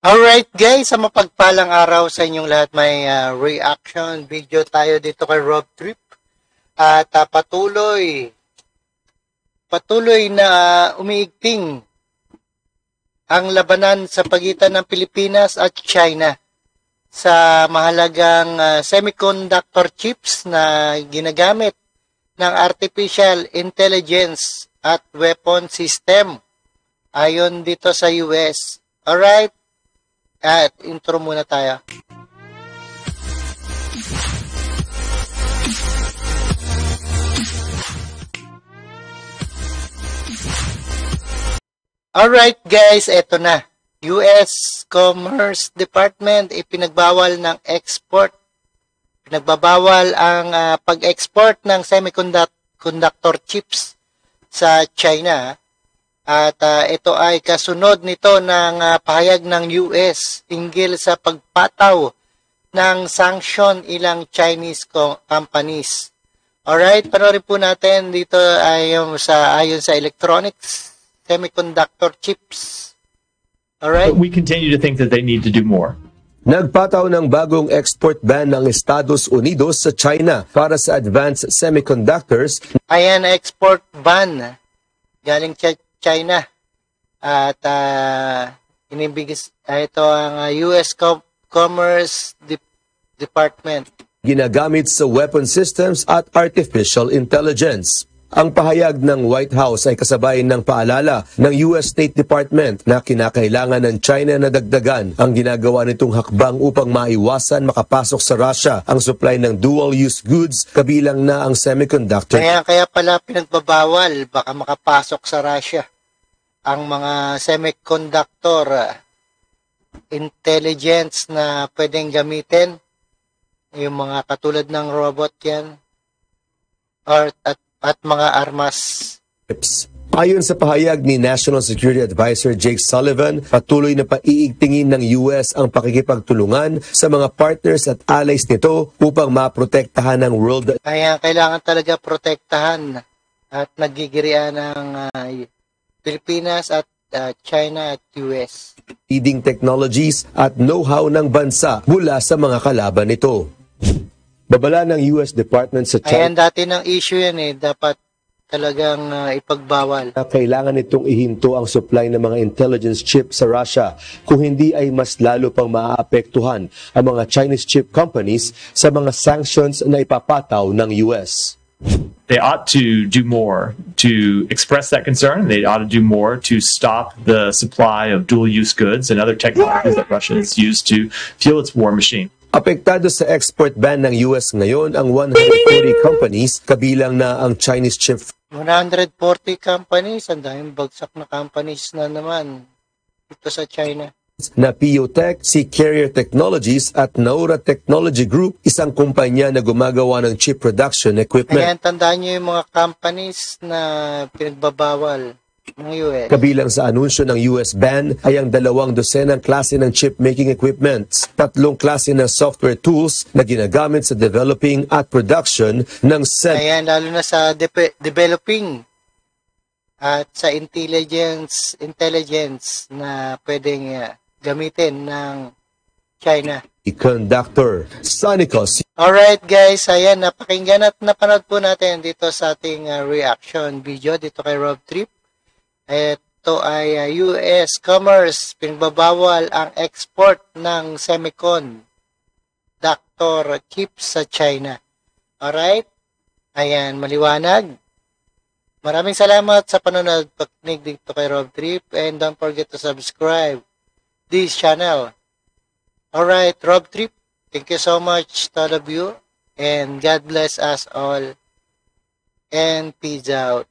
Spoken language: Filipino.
Alright guys, sa mapagpalang araw sa inyong lahat, may reaction video tayo dito kay Rob Trip. At patuloy na umiigting ang labanan sa pagitan ng Pilipinas at China sa mahalagang semiconductor chips na ginagamit ng artificial intelligence at weapon system ayon dito sa US. Alright? At intro muna tayo. Alright guys, eto na. US Commerce Department ipinagbawal ng export. Pinagbabawal ang pag-export ng semiconductor chips sa China. At ito ay kasunod nito ng pahayag ng US hinggil sa pagpataw ng sanction ilang Chinese companies. Alright, panoorin po natin dito ayon sa electronics, semiconductor chips. Alright? But we continue to think that they need to do more. Nagpataw ng bagong export ban ng Estados Unidos sa China para sa advanced semiconductors. Ayan, export ban galing China. At ito ang US Commerce Department. Ginagamit sa weapon systems at artificial intelligence. Ang pahayag ng White House ay kasabay ng paalala ng US State Department na kinakailangan ng China na dagdagan ang ginagawa nitong hakbang upang maiwasan makapasok sa Russia ang supply ng dual-use goods kabilang na ang semiconductor. Kaya pala pinagbabawal, baka makapasok sa Russia ang mga semiconductor intelligence na pwedeng gamitin, yung mga katulad ng robot yan, at mga armas. Ayon sa pahayag ni National Security Advisor Jake Sullivan, patuloy na paiigtingin ng US ang pakikipagtulungan sa mga partners at allies nito upang maprotektahan ang world. Kaya kailangan talaga protektahan at nagigirian ng Pilipinas at China at US. Leading technologies at know-how ng bansa mula sa mga kalaban nito. Babala ng US Department sa China. Ayan, dati ng issue yan dapat talagang ipagbawal. Kailangan itong ihinto ang supply ng mga intelligence chip sa Russia. Kung hindi ay mas lalo pang maaapektuhan ang mga Chinese chip companies sa mga sanctions na ipapataw ng US. They ought to do more to express that concern. They ought to do more to stop the supply of dual-use goods and other technologies that Russia has used to fuel its war machine. Apektado sa export ban ng US ngayon ang 140 companies, kabilang na ang Chinese chip. 140 companies, ang daming bagsak na companies na naman dito sa China. Na Piotech, si Carrier Technologies at Naura Technology Group, isang kumpanya na gumagawa ng chip production equipment. Ayan, tandaan nyo yung mga companies na pinagbabawal ng US. Kabilang sa anunsyo ng US ban ay ang 200 klase ng chip-making equipment, 3 klase ng software tools na ginagamit sa developing at production ng Ayan, lalo na sa developing at sa intelligence na pwedeng gamitin ng China. Conductor. Sonicos. Alright guys, ayan, napakinggan at napanood po natin dito sa ating reaction video dito kay Rob Trip. Ito ay US Commerce, pinagbabawal ang export ng semiconductor chips sa China. Alright? Ayan, maliwanag. Maraming salamat sa panonood, pakinig dito kay Rob Trip, and don't forget to subscribe this channel. Alright, Rob Trip, thank you so much to all of you, and God bless us all, and peace out.